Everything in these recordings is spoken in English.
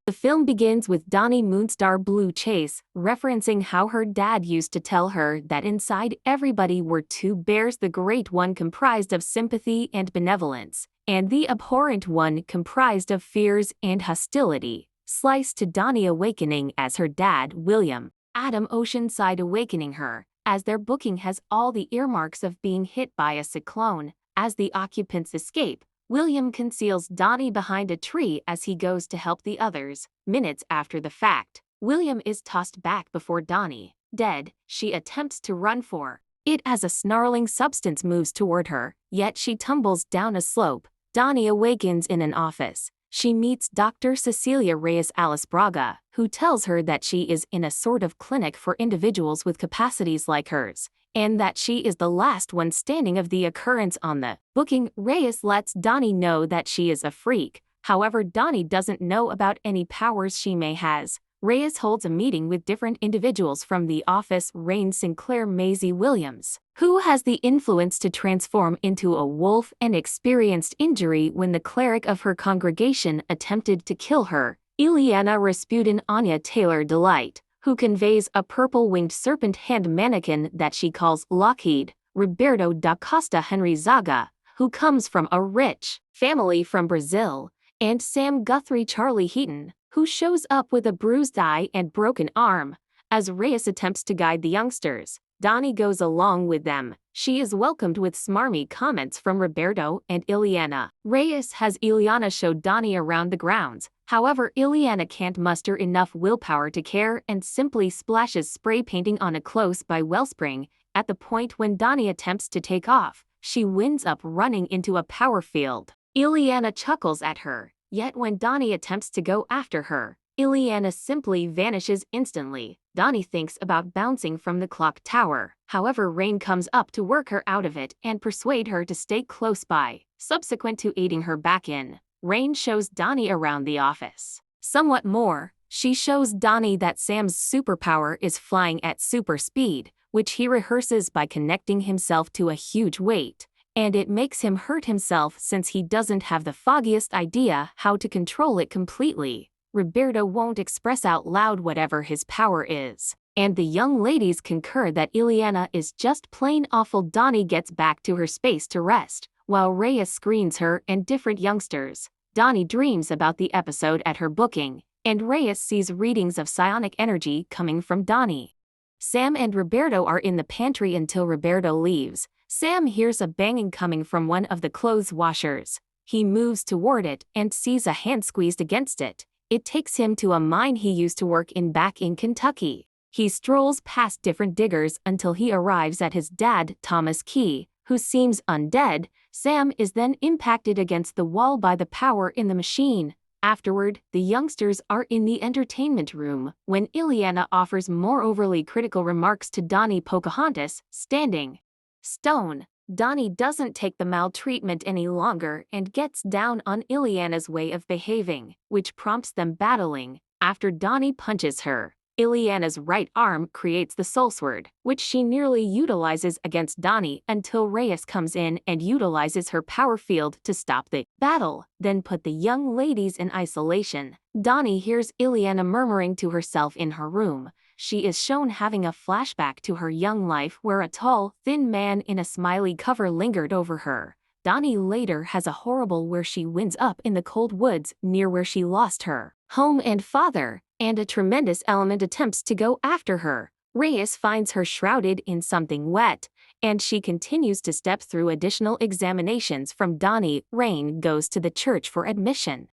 The film begins with Donnie Moonstar Blue Chase, referencing how her dad used to tell her that inside everybody were two bears, the great one comprised of sympathy and benevolence, and the abhorrent one comprised of fears and hostility. Slice to Donnie awakening as her dad, William Adam Oceanside awakening her, as their booking has all the earmarks of being hit by a cyclone. As the occupants escape, William conceals Donnie behind a tree as he goes to help the others. Minutes after the fact, William is tossed back before Donnie, dead. She attempts to run for it as a snarling substance moves toward her, yet she tumbles down a slope. Donnie awakens in an office. She meets Dr. Cecilia Reyes Alice Braga, who tells her that she is in a sort of clinic for individuals with capacities like hers, and that she is the last one standing of the occurrence on the booking. Reyes lets Donnie know that she is a freak, however Donnie doesn't know about any powers she may has. Reyes holds a meeting with different individuals from the office. Rain Sinclair Maisie Williams, who has the influence to transform into a wolf and experienced injury when the cleric of her congregation attempted to kill her. Ileana Rasputin Anya Taylor Delight, who conveys a purple-winged serpent hand mannequin that she calls Lockheed. Roberto da Costa Henry Zaga, who comes from a rich family from Brazil, and Sam Guthrie Charlie Heaton, who shows up with a bruised eye and broken arm. As Reyes attempts to guide the youngsters, Donnie goes along with them. She is welcomed with smarmy comments from Roberto and Ileana. Reyes has Ileana show Donnie around the grounds. However, Ileana can't muster enough willpower to care and simply splashes spray painting on a close-by wellspring. At the point when Donnie attempts to take off, she winds up running into a power field. Ileana chuckles at her, yet when Donnie attempts to go after her, Ileana simply vanishes instantly. Donnie thinks about bouncing from the clock tower. However, Rain comes up to work her out of it and persuade her to stay close by. Subsequent to aiding her back in, Rain shows Donnie around the office. Somewhat more, she shows Donnie that Sam's superpower is flying at super speed, which he rehearses by connecting himself to a huge weight, and it makes him hurt himself since he doesn't have the foggiest idea how to control it completely. Roberto won't express out loud whatever his power is, and the young ladies concur that Ileana is just plain awful. Donnie gets back to her space to rest, while Reyes screens her and different youngsters. Donnie dreams about the episode at her booking, and Reyes sees readings of psionic energy coming from Donnie. Sam and Roberto are in the pantry until Roberto leaves. Sam hears a banging coming from one of the clothes washers. He moves toward it and sees a hand squeezed against it. It takes him to a mine he used to work in back in Kentucky. He strolls past different diggers until he arrives at his dad, Thomas Key, who seems undead. Sam is then impacted against the wall by the power in the machine. Afterward, the youngsters are in the entertainment room when Ileana offers more overly critical remarks to Donnie. Pocahontas, standing stone. Donnie doesn't take the maltreatment any longer and gets down on Ileana's way of behaving, which prompts them battling. After Donnie punches her, Ileana's right arm creates the soul sword, which she nearly utilizes against Donnie until Reyes comes in and utilizes her power field to stop the battle, then put the young ladies in isolation. Donnie hears Ileana murmuring to herself in her room. She is shown having a flashback to her young life where a tall, thin man in a smiley cover lingered over her. Donnie later has a horrible where she winds up in the cold woods near where she lost her home and father, and a tremendous element attempts to go after her. Reyes finds her shrouded in something wet, and she continues to step through additional examinations from Donnie. Rain goes to the church for admission.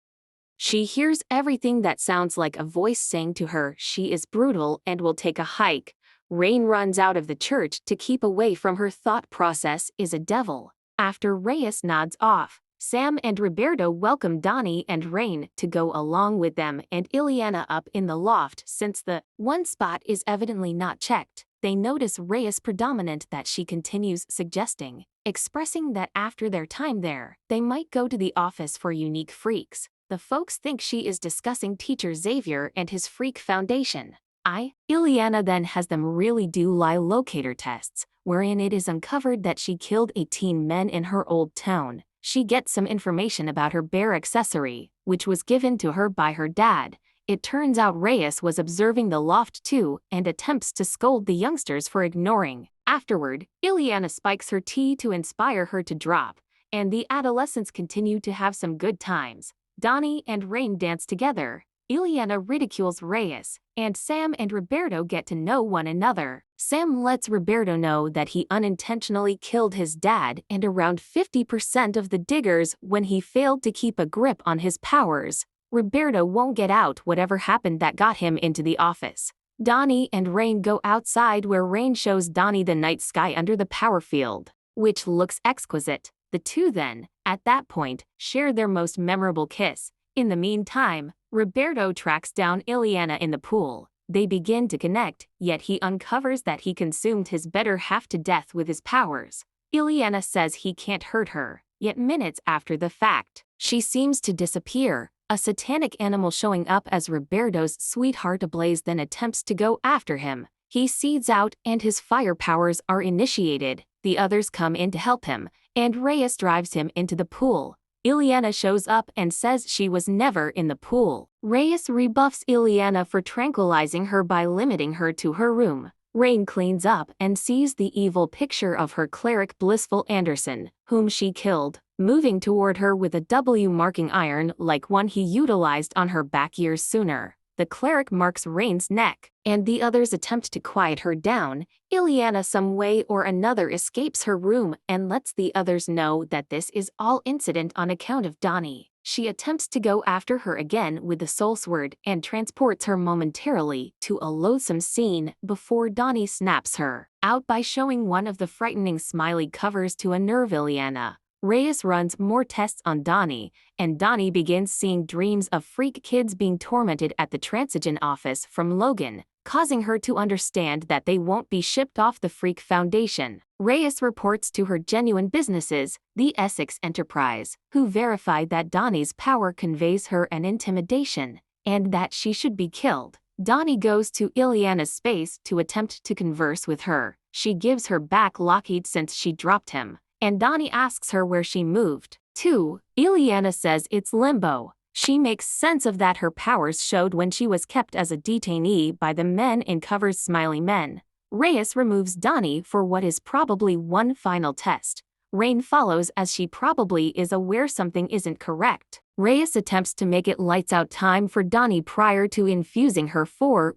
She hears everything that sounds like a voice saying to her she is brutal and will take a hike. Rain runs out of the church to keep away from her thought process is a devil. After Reyes nods off, Sam and Roberto welcome Donnie and Rain to go along with them and Ileana up in the loft since the one spot is evidently not checked. They notice Reyes predominant that she continues suggesting, expressing that after their time there, they might go to the office for unique freaks. The folks think she is discussing teacher Xavier and his freak foundation. Ileana then has them really do lie locator tests, wherein it is uncovered that she killed 18 men in her old town. She gets some information about her bear accessory, which was given to her by her dad. It turns out Reyes was observing the loft too and attempts to scold the youngsters for ignoring. Afterward, Ileana spikes her tea to inspire her to drop, and the adolescents continue to have some good times. Donnie and Rain dance together. Ileana ridicules Reyes, and Sam and Roberto get to know one another. Sam lets Roberto know that he unintentionally killed his dad and around 50% of the diggers when he failed to keep a grip on his powers. Roberto won't get out whatever happened that got him into the office. Donnie and Rain go outside where Rain shows Donnie the night sky under the power field, which looks exquisite. The two then, at that point, share their most memorable kiss. In the meantime, Roberto tracks down Ileana in the pool. They begin to connect, yet he uncovers that he consumed his better half to death with his powers. Ileana says he can't hurt her, yet minutes after the fact, she seems to disappear. A satanic animal showing up as Roberto's sweetheart Ablaze then attempts to go after him. He seeds out and his fire powers are initiated. The others come in to help him, and Reyes drives him into the pool. Ileana shows up and says she was never in the pool. Reyes rebuffs Ileana for tranquilizing her by limiting her to her room. Rain cleans up and sees the evil picture of her cleric Blissful Anderson, whom she killed, moving toward her with a W marking iron like one he utilized on her back years sooner. The cleric marks Rain's neck, and the others attempt to quiet her down. Ileana some way or another escapes her room and lets the others know that this is all incident on account of Donnie. She attempts to go after her again with the soul sword and transports her momentarily to a loathsome scene before Donnie snaps her out by showing one of the frightening smiley covers to unnerve Ileana. Reyes runs more tests on Donnie, and Donnie begins seeing dreams of freak kids being tormented at the Transigen office from Logan, causing her to understand that they won't be shipped off the Freak Foundation. Reyes reports to her genuine businesses, the Essex Enterprise, who verify that Donnie's power conveys her an intimidation, and that she should be killed. Donnie goes to Ileana's space to attempt to converse with her. She gives her back Lockheed since she dropped him, and Donnie asks her where she moved to. Ileana says it's limbo. She makes sense of that her powers showed when she was kept as a detainee by the men in Cover's Smiley Men. Reyes removes Donnie for what is probably one final test. Rain follows as she probably is aware something isn't correct. Reyes attempts to make it lights out time for Donnie prior to infusing her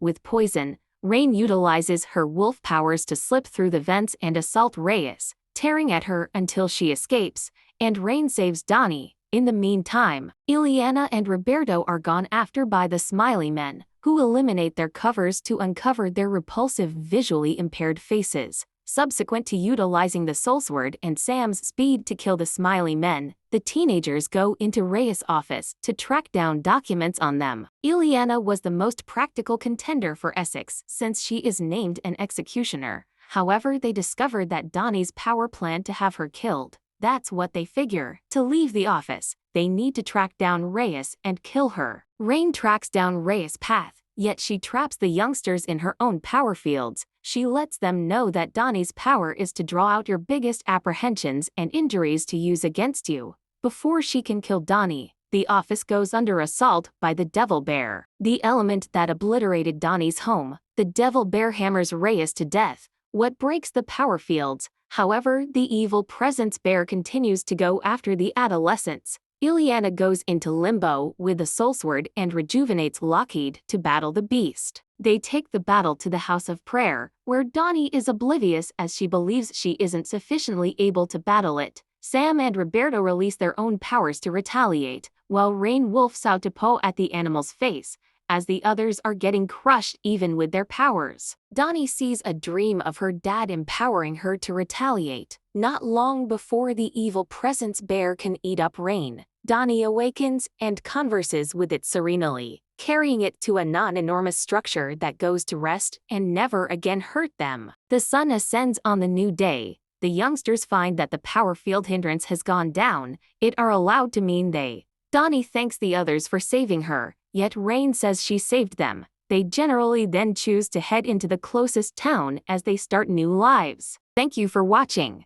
with poison. Rain utilizes her wolf powers to slip through the vents and assault Reyes, tearing at her until she escapes, and Rain saves Donnie. In the meantime, Ileana and Roberto are gone after by the Smiley Men, who eliminate their covers to uncover their repulsive visually impaired faces. Subsequent to utilizing the soul sword and Sam's speed to kill the Smiley Men, the teenagers go into Reyes' office to track down documents on them. Ileana was the most practical contender for Essex since she is named an executioner. However, they discovered that Donnie's power planned to have her killed. That's what they figure. To leave the office, they need to track down Reyes and kill her. Rain tracks down Reyes' path, yet she traps the youngsters in her own power fields. She lets them know that Donnie's power is to draw out your biggest apprehensions and injuries to use against you. Before she can kill Donnie, the office goes under assault by the Devil Bear, the element that obliterated Donnie's home. The Devil Bear hammers Reyes to death, what breaks the power fields. However, the evil presence bear continues to go after the adolescents. Ileana goes into limbo with the soul sword and rejuvenates Lockheed to battle the beast. They take the battle to the House of Prayer, where Donnie is oblivious as she believes she isn't sufficiently able to battle it. Sam and Roberto release their own powers to retaliate, while Rain wolfs out to paw at the animal's face, as the others are getting crushed even with their powers. Donnie sees a dream of her dad empowering her to retaliate. Not long before the evil presence bear can eat up Rain, Donnie awakens and converses with it serenely, carrying it to a non-enormous structure that goes to rest and never again hurt them. The sun ascends on the new day. The youngsters find that the power field hindrance has gone down. It are allowed to mean they. Donnie thanks the others for saving her, yet Rain says she saved them. They generally then choose to head into the closest town as they start new lives. Thank you for watching.